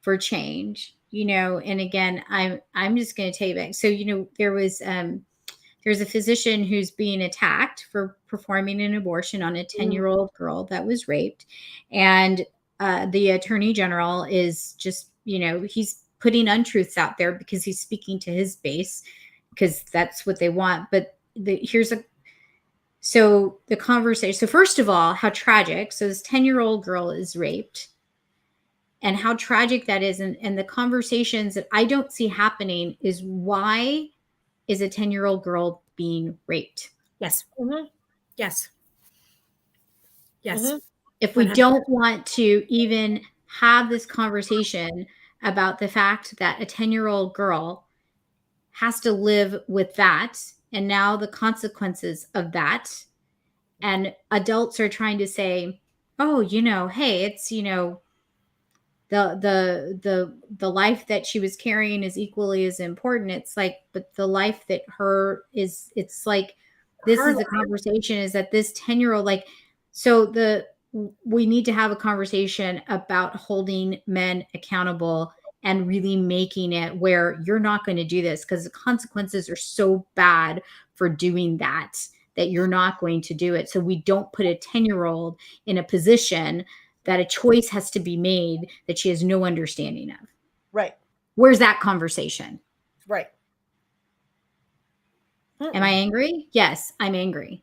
for change, And again, I'm just going to tell you back. So there's a physician who's being attacked for performing an abortion on a 10-year-old girl that was raped. And the attorney general is just, he's putting untruths out there because he's speaking to his base, because that's what they want. But so the conversation. So first of all, how tragic. So this 10-year-old girl is raped, and how tragic that is. And the conversations that I don't see happening is, why is a 10-year-old girl being raped? Yes. Mm-hmm. Yes. Yes. Mm-hmm. If we 100%. Don't want to even have this conversation about the fact that a 10-year-old girl has to live with that, and now the consequences of that, and adults are trying to say, oh, hey, it's, the life that she was carrying is equally as important. It's like, but the life that it's like, this is the conversation, is that this 10-year-old, like, so we need to have a conversation about holding men accountable and really making it where you're not going to do this, because the consequences are so bad for doing that you're not going to do it. So we don't put a 10-year-old in a position that a choice has to be made that she has no understanding of. Right. Where's that conversation? Right. Am I angry? Yes, I'm angry.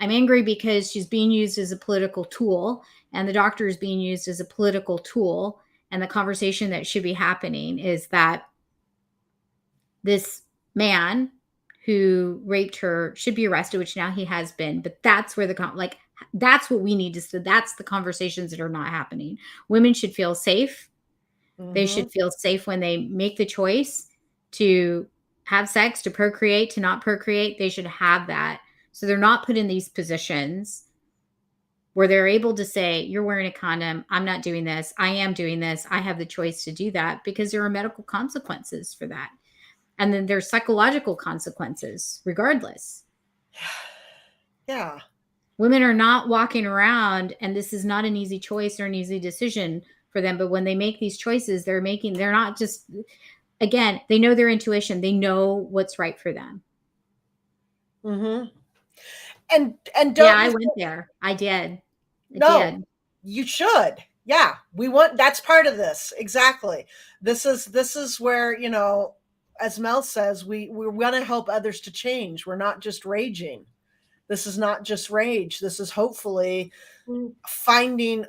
I'm angry because she's being used as a political tool, and the doctor is being used as a political tool. And the conversation that should be happening is that this man who raped her should be arrested, which now he has been. But that's where that's what we need to. So that's the conversations that are not happening. Women should feel safe. Mm-hmm. They should feel safe when they make the choice to have sex, to procreate, to not procreate. They should have that. So they're not put in these positions where they're able to say, you're wearing a condom, I'm not doing this, I am doing this, I have the choice to do that, because there are medical consequences for that. And then there's psychological consequences regardless. Yeah. Women are not walking around, and this is not an easy choice or an easy decision for them. But when they make these choices, they're not just, again, they know their intuition. They know what's right for them. Mm-hmm. And don't, yeah, I went there. I did. You should. Yeah, that's part of this. Exactly. This is where, as Mel says, we want to help others to change. We're not just raging. This is not just rage. This is hopefully finding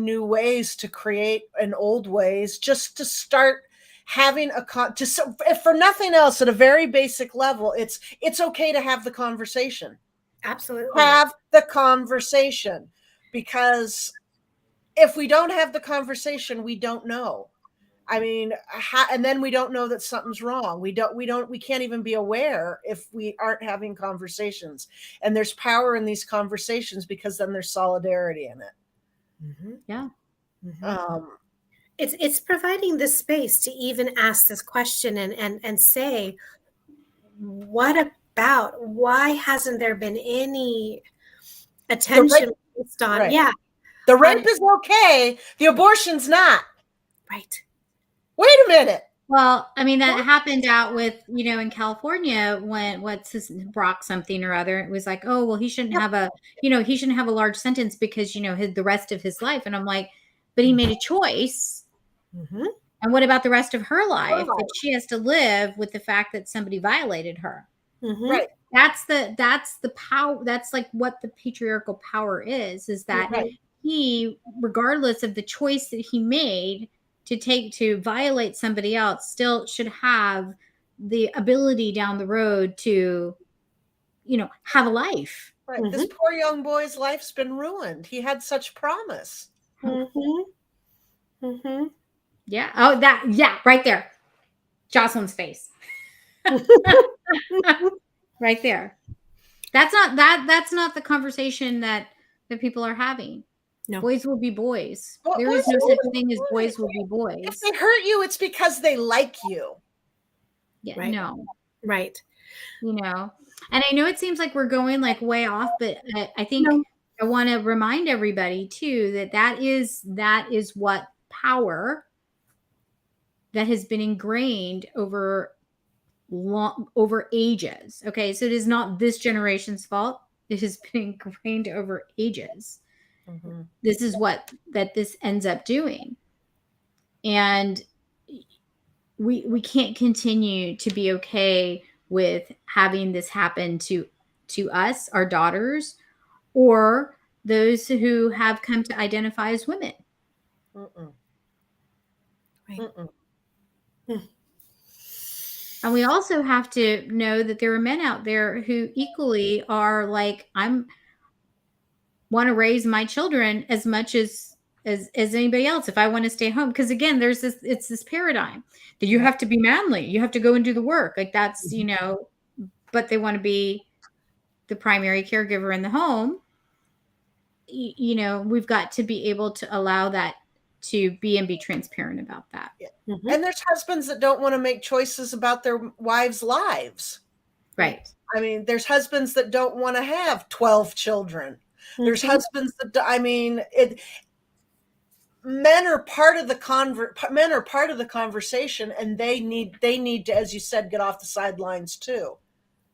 new ways to create and old ways, just to start having if for nothing else, at a very basic level, it's okay to have the conversation. Absolutely. Have the conversation, because if we don't have the conversation, we don't know. I mean, and then we don't know that something's wrong. We can't even be aware if we aren't having conversations. And there's power in these conversations, because then there's solidarity in it. Mm-hmm. Yeah. Mm-hmm. It's providing the space to even ask this question and say, why hasn't there been any attention based on. Right. Yeah. The rape is okay. The abortion's not. Right. Wait a minute. Well, I mean, that happened out with, in California when Brock something or other. It was like, oh, well, he shouldn't have he shouldn't have a large sentence because, the rest of his life. And I'm like, but he made a choice. Mm-hmm. And what about the rest of her life that she has to live with the fact that somebody violated her? Mm-hmm. Right. That's the power. That's like what the patriarchal power is that he, regardless of the choice that he made to violate somebody else, still should have the ability down the road to, have a life. Right. Mm-hmm. This poor young boy's life's been ruined. He had such promise. Mm-hmm. Mm-hmm. Yeah. Oh, right there. Jocelyn's face. Right there. That's not the conversation that people are having. No. Boys will be boys. Well, there is no such thing as boys will be boys. If they hurt you, it's because they like you. Yeah. Right. No. Right. And I know it seems like we're going like way off, but I think I want to remind everybody too that is what power that has been ingrained over ages. Okay, so it is not this generation's fault. It has been ingrained over ages. Mm-hmm. This is what this ends up doing, and we can't continue to be okay with having this happen to us, our daughters, or those who have come to identify as women. Mm-mm. Right. Mm-mm. And we also have to know that there are men out there who equally are like, want to raise my children as much as anybody else. If I want to stay home, because again, it's this paradigm that you have to be manly, you have to go and do the work. Like that's, but they want to be the primary caregiver in the home. We've got to be able to allow that to be and be transparent about that. Yeah. Mm-hmm. And there's husbands that don't want to make choices about their wives' lives. Right. I mean, there's husbands that don't want to have 12 children. Mm-hmm. There's husbands that, men are part of the conversation, and they need to, as you said, get off the sidelines too.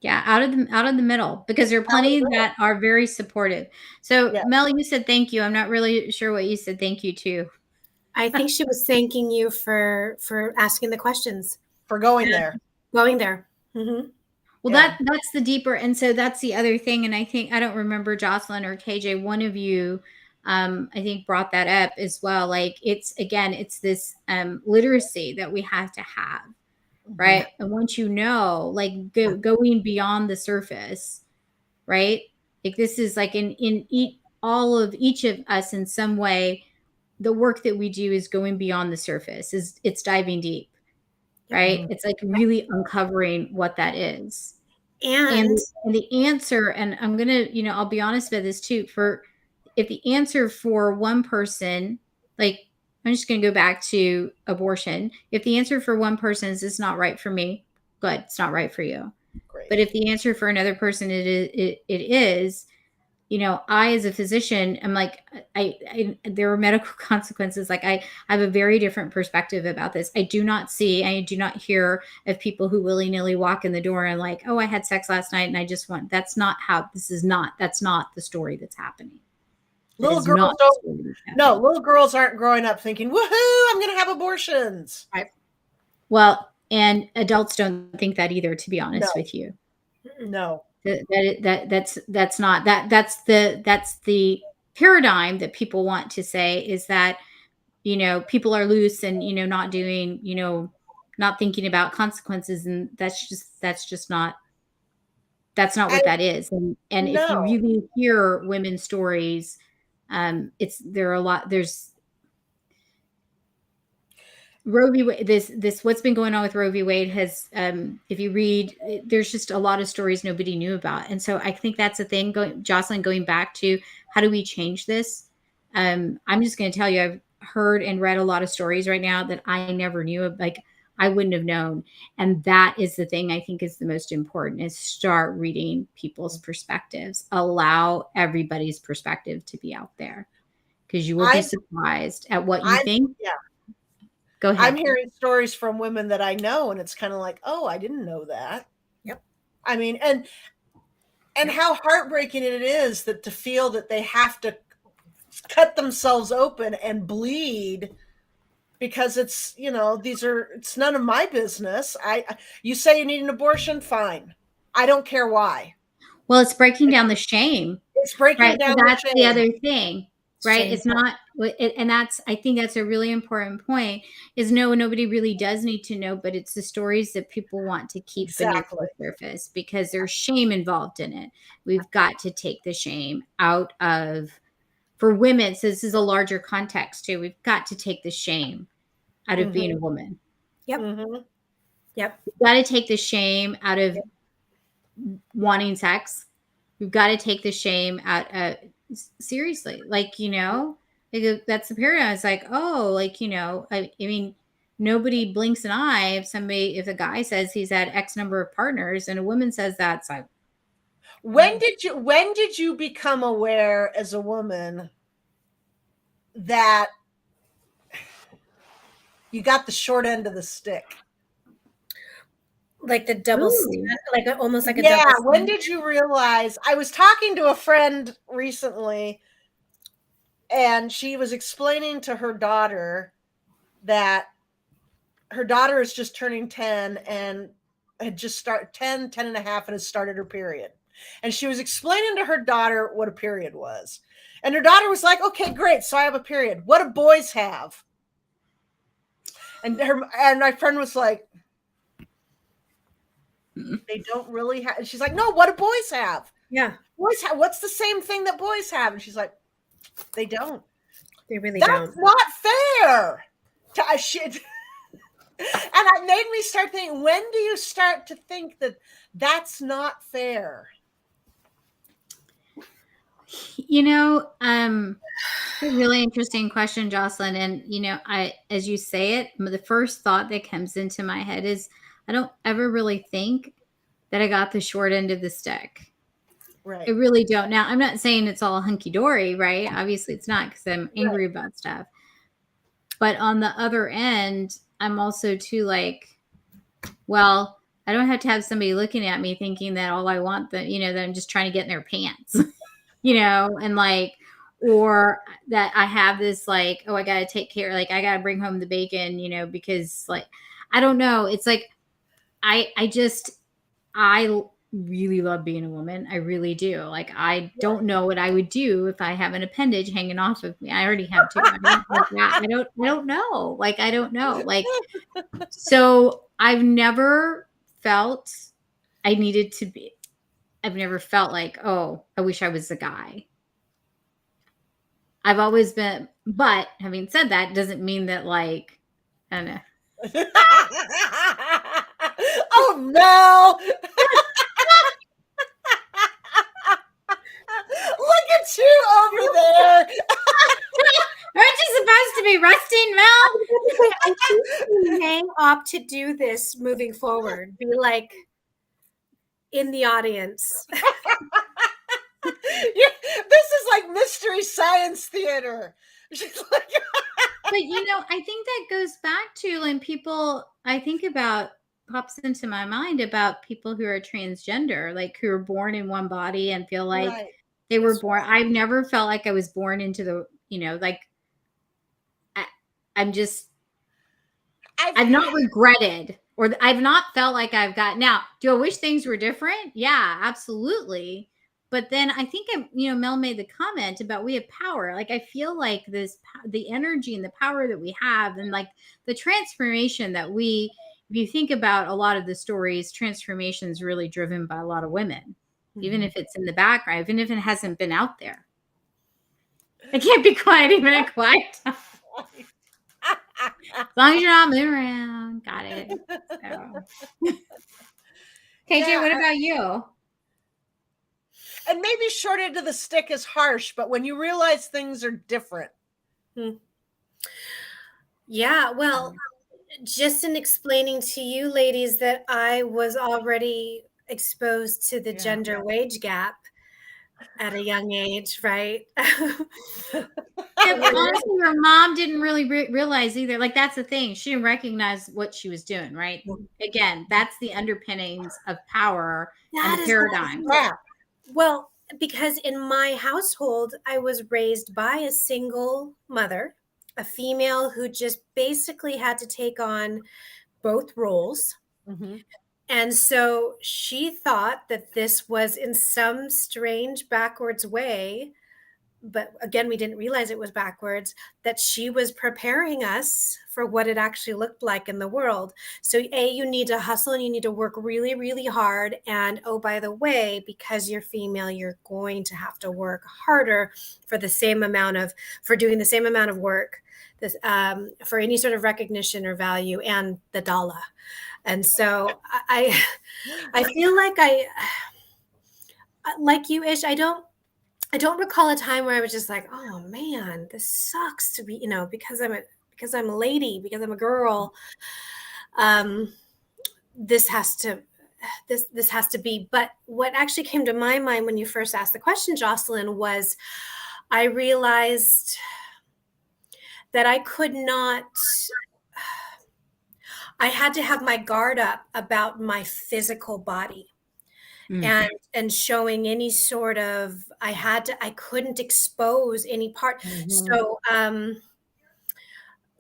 Yeah, out of the middle, because there are plenty that are very supportive. So Mel, you said thank you. I'm not really sure what you said thank you to. I think she was thanking you for asking the questions, for going there. Mm-hmm. Well, that's the deeper, and so that's the other thing. And I think, I don't remember Jocelyn or KJ, one of you, I think brought that up as well. Like it's this literacy that we have to have, right? And once like going beyond the surface, right? Like this is like in each of us in some way. The work that we do is going beyond the surface. It's diving deep, right? Mm-hmm. It's like really uncovering what that is. And the answer, and I'm going to, I'll be honest about this too, if the answer for one person, like, I'm just going to go back to abortion. If the answer for one person is it's not right for me, good, it's not right for you. Great. But if the answer for another person it is, I, as a physician, am like, there are medical consequences. Like I have a very different perspective about this. I do not hear of people who willy-nilly walk in the door and like, oh, I had sex last night and that's not the little that's happening. Little girls aren't growing up thinking, woohoo, I'm going to have abortions. Right. Well, and adults don't think that either, to be honest with you. No. That's the paradigm that people want to say is that, people are loose and, not doing, not thinking about consequences. And that's not what that is. And if you really hear women's stories, there's Roe v. Wade, this what's been going on with Roe v. Wade has, if you read, there's just a lot of stories nobody knew about. And so I think that's the thing, Jocelyn, going back to how do we change this? I'm just going to tell you, I've heard and read a lot of stories right now that I never knew of. Like I wouldn't have known. And that is the thing I think is the most important, is start reading people's perspectives. Allow everybody's perspective to be out there, because you will be surprised at what you think. Yeah. Go ahead. I'm hearing stories from women that I know, and it's kind of like, oh, I didn't know that. Yep. I mean, and how heartbreaking it is that to feel that they have to cut themselves open and bleed because it's, it's none of my business. You say you need an abortion, fine. I don't care why. Well, it's breaking down the shame. It's breaking down So that's the shame. the other thing, right? Shame. It's not, and I think that's a really important point, is nobody really does need to know, but it's the stories that people want to keep beneath the surface because there's shame involved in it. We've got to take the shame out of, for women, so this is a larger context too, we've got to take the shame out of being a woman. Yep. Yep. We've got to take the shame out of wanting sex. We've got to take the shame out of, seriously, like, that's the paradigm. It's like, oh, like, I mean, nobody blinks an eye if a guy says he's had X number of partners and a woman says that, it's like, when did you become aware as a woman that you got the short end of the stick? Like the double, almost like a double. Yeah. When did you realize? I was talking to a friend recently, and she was explaining to her daughter that her daughter is just turning 10 and had just started 10 and a half and has started her period. And she was explaining to her daughter what a period was. And her daughter was like, okay, great. So I have a period. What do boys have? And my friend was like, they don't really have. And she's like, no, what do boys have? Yeah. Boys have, what's the same thing that boys have? And she's like, they don't. They really That's don't. That's not fair. And it made me start thinking, when do you start to think that that's not fair? A really interesting question, Jocelyn. And, as you say it, the first thought that comes into my head is, I don't ever really think that I got the short end of the stick. Right. I really don't. Now, I'm not saying it's all hunky-dory, right? Obviously it's not, because I'm angry about stuff. But on the other end, I'm also too like, well, I don't have to have somebody looking at me thinking that all I want, that I'm just trying to get in their pants, and like, or that I have this like, oh, I got to take care, like I got to bring home the bacon, because like, I don't know. It's like, I really love being a woman. I really do. Like, I don't know what I would do if I have an appendage hanging off of me. I already have two. I don't know. Like, I don't know. Like, so I've never felt I needed to be. I've never felt like, oh, I wish I was a guy. I've always been, but having said that, doesn't mean that, like, I don't know. Oh no. Look at you over there. Aren't you supposed to be resting, Mel? I think we may opt to do this moving forward. Be like in the audience. This is like Mystery Science Theater. She's like, but I think that goes back to, and people, I think about, pops into my mind about people who are transgender, like who are born in one body and feel like they were born. I've never felt like I was born into the, like, I've not regretted, or I've not felt like I've got. Now, do I wish things were different? Yeah, absolutely. But then I think, Mel made the comment about we have power. Like, I feel like the energy and the power that we have, and like the transformation that if you think about a lot of the stories, transformation is really driven by a lot of women, even if it's in the background, even if it hasn't been out there. I can't be quiet even at quiet time. As long as you're not moving around. Got it. So. KJ, what about you? And maybe short end of the stick is harsh, but when you realize things are different. Yeah, well, just in explaining to you ladies that I was already exposed to the gender wage gap at a young age, right? Yeah, but honestly, your mom didn't really realize either. Like, that's the thing. She didn't recognize what she was doing, right? Again, that's the underpinnings of power and That the is paradigm. well, because in my household, I was raised by a single mother, a female who just basically had to take on both roles. Mm-hmm. And so she thought that this was in some strange backwards way, but again, we didn't realize it was backwards, that she was preparing us for what it actually looked like in the world. So you need to hustle and you need to work really, really hard. And oh, by the way, because you're female, you're going to have to work harder for the same amount of, for doing the same amount of work, this, for any sort of recognition or value and the dollar. And so I feel like like you, Ish, I don't recall a time where I was just like, oh man, this sucks to be, because I'm a lady, because I'm a girl. This has to be. But what actually came to my mind when you first asked the question, Jocelyn, was I realized that I had to have my guard up about my physical body. And showing any sort of, I couldn't expose any part. Mm-hmm. So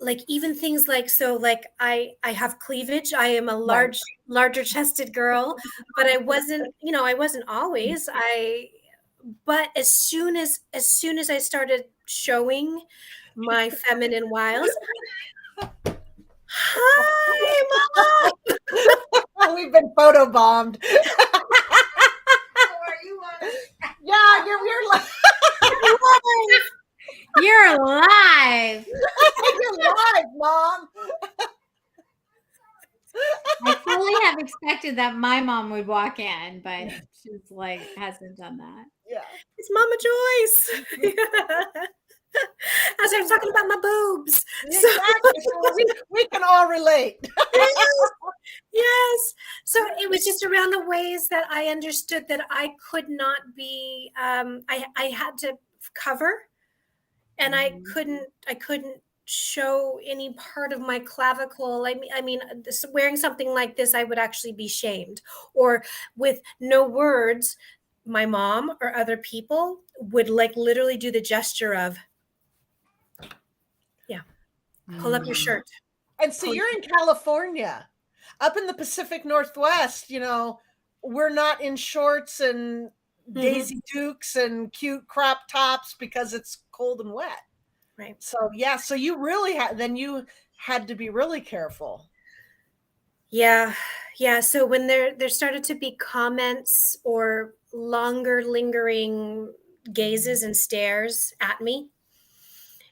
like even things like, so like I have cleavage. I am a larger chested girl, but I wasn't always. But as soon as I started showing my feminine wiles, hi, Mom. We've been photobombed. Yeah, you're like You're alive. you're live, Mom. I fully have expected that my mom would walk in, but she's like hasn't done that. Yeah, it's Mama Joyce. As I'm talking about my boobs. exactly. So we can all relate. Yes. So it was just around the ways that I understood that I could not be. I had to cover, and I couldn't show any part of my clavicle. I mean, wearing something like this, I would actually be shamed, or with no words, my mom or other people would like literally do the gesture of, pull up your shirt. And so you're in California, up in the Pacific Northwest. We're not in shorts and Daisy Dukes and cute crop tops because it's cold and wet. Right. So yeah, so you really you had to be really careful. Yeah. So when there started to be comments or longer lingering gazes and stares at me.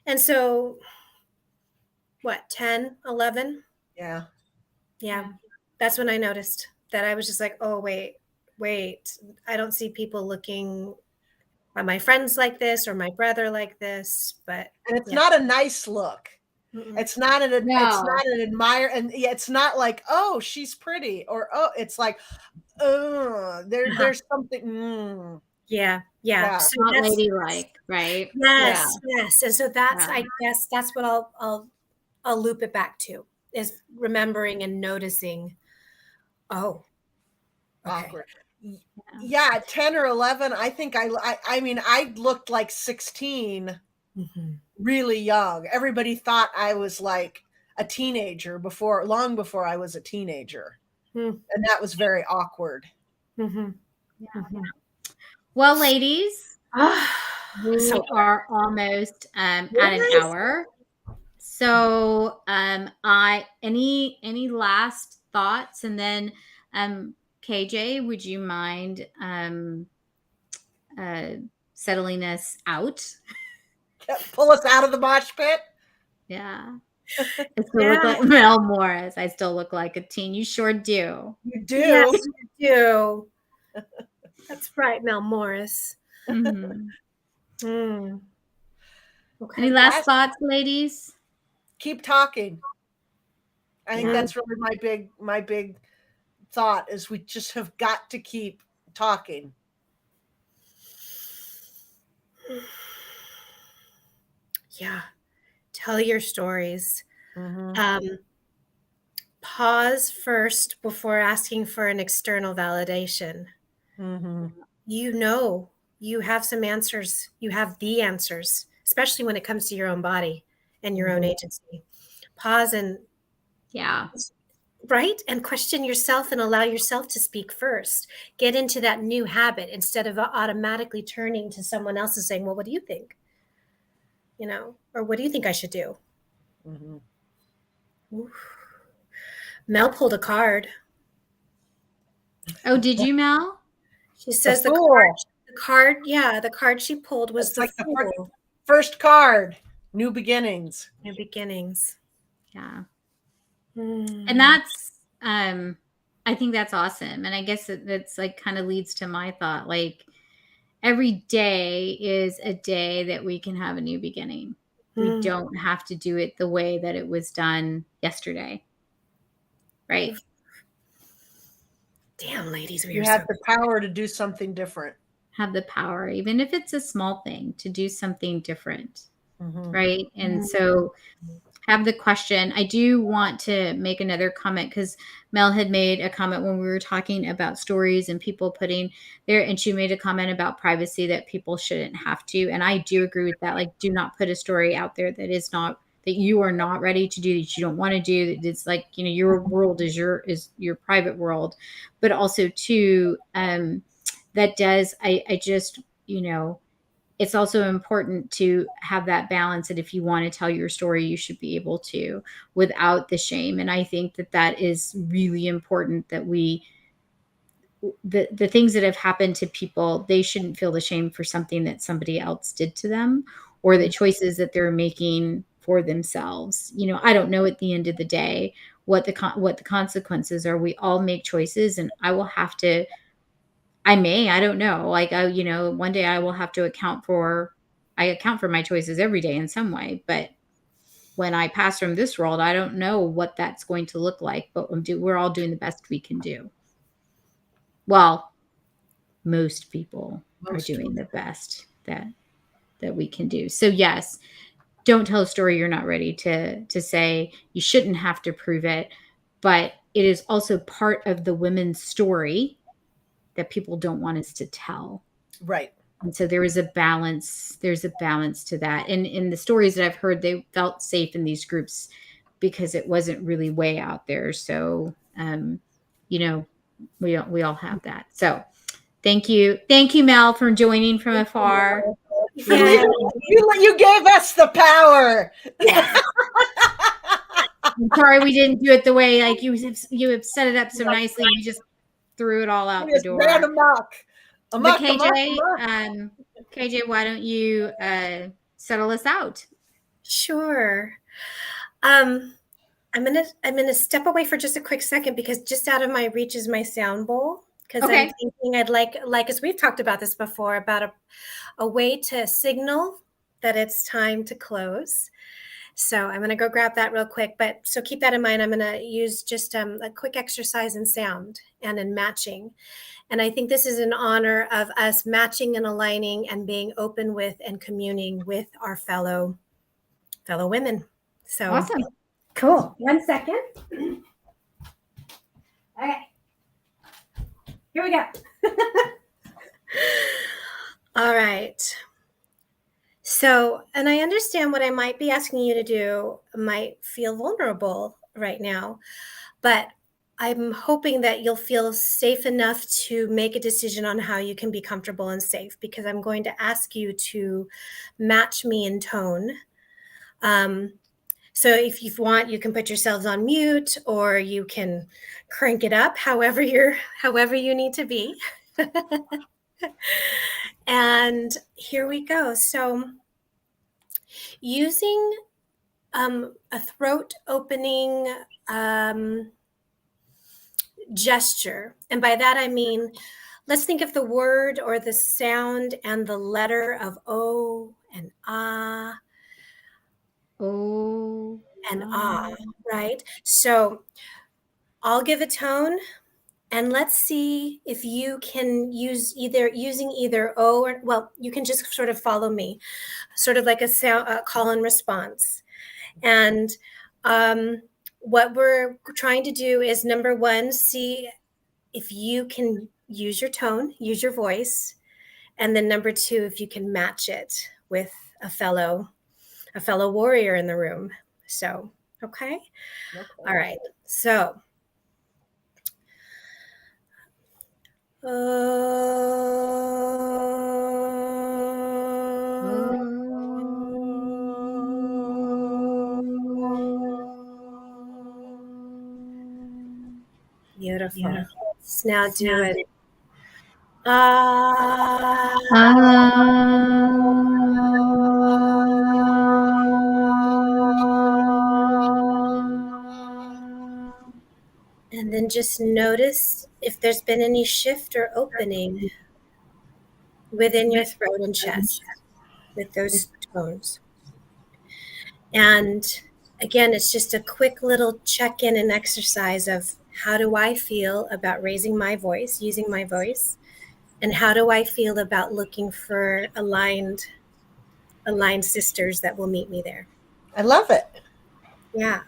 And so what, 10, 11? Yeah. That's when I noticed that I was just like, oh, wait, I don't see people looking at my friends like this or my brother like this, but. And it's not a nice look. Mm-mm. It's not an admire, and it's not like, oh, she's pretty, or oh, it's like, there's something. Yeah. So not ladylike, right? Yes. And so that's, I guess that's what I'll loop it back to, is remembering and noticing. Oh, okay. Awkward. Yeah, 10 or 11. I think I mean, I looked like 16, really young. Everybody thought I was like a teenager long before I was a teenager. And that was very awkward. Well, ladies, we are almost at an hour. So any last thoughts? And then KJ, would you mind settling us out? Pull us out of the mosh pit? Yeah. I still look like Mel Morris. I still look like a teen. You sure do. You do. Yes, you do. That's right, Mel Morris. Okay. Any last thoughts, ladies? Keep talking. I think that's really my big thought is we just have got to keep talking. Yeah. Tell your stories. Mm-hmm. Pause first before asking for an external validation. Mm-hmm. You have some answers. You have the answers, especially when it comes to your own body and your own agency. Pause and right? And question yourself and allow yourself to speak first. Get into that new habit instead of automatically turning to someone else and saying, well, what do you think? Or what do you think I should do? Mm-hmm. Mel pulled a card. Oh, did you, Mel? She says the card she pulled was the Fool. First card, new beginnings. New beginnings. Yeah. And that's, I think that's awesome. And I guess that's like kind of leads to my thought, like every day is a day that we can have a new beginning. We don't have to do it the way that it was done yesterday. Right. Damn, ladies, you have the power to do something different. Have the power, even if it's a small thing, to do something different. Right. And so have the question. I do want to make another comment because Mel had made a comment when we were talking about stories and people putting there, and she made a comment about privacy that people shouldn't have to. And I do agree with that. Like, do not put a story out there that is not, that you are not ready to do, that you don't want to do. That it's like, your world is your private world, but also too, that does, I just, it's also important to have that balance that if you want to tell your story, you should be able to without the shame. And I think that is really important, that the things that have happened to people, they shouldn't feel the shame for something that somebody else did to them or the choices that they're making for themselves. I don't know at the end of the day what the consequences are. We all make choices, and I don't know. Like, one day I will have to account for my choices every day in some way. But when I pass from this world, I don't know what that's going to look like, but we're all doing the best we can do. Well, most people are doing the best that we can do. So yes, don't tell a story you're not ready to say. You shouldn't have to prove it, but it is also part of the women's story that people don't want us to tell. Right. And so there is a balance. There's a balance to that. And in the stories that I've heard, they felt safe in these groups because it wasn't really way out there. So, we all have that. So thank you, Mel, for joining from afar. Yeah. You gave us the power. Yeah. I'm sorry we didn't do it the way like you have set it up so nicely. We just threw it all out the door. Ran amok. But KJ, why don't you settle us out? Sure. I'm gonna step away for just a quick second because just out of my reach is my sound bowl. Because I'm thinking I'd like as we've talked about this before, about a way to signal that it's time to close. So I'm going to go grab that real quick. But so keep that in mind. I'm going to use just a quick exercise in sound and in matching. And I think this is in honor of us matching and aligning and being open with and communing with our fellow women. So awesome. Cool. 1 second. Okay. Here we go. All right. So, and I understand what I might be asking you to do might feel vulnerable right now, but I'm hoping that you'll feel safe enough to make a decision on how you can be comfortable and safe, because I'm going to ask you to match me in tone. So if you want, you can put yourselves on mute, or you can crank it up however you need to be. And here we go. So using a throat opening gesture, and by that I mean, let's think of the word or the sound and the letter of O and Ah. Oh. and ah, right? So I'll give a tone, and let's see if you can using either O or, well, you can just sort of follow me, sort of like a sound, call and response. And what we're trying to do is, number one, see if you can use your tone, use your voice. And then number two, if you can match it with a fellow warrior in the room. So, okay. All right. So, beautiful. Let's now do it. And then just notice if there's been any shift or opening within your throat and chest with those tones. And again, it's just a quick little check-in and exercise of, how do I feel about raising my voice, using my voice? And how do I feel about looking for aligned sisters that will meet me there? I love it. Yeah.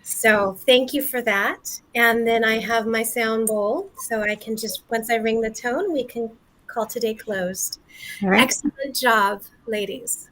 So thank you for that. And then I have my sound bowl, so I can just, once I ring the tone, we can call today closed. All right. Excellent job, ladies.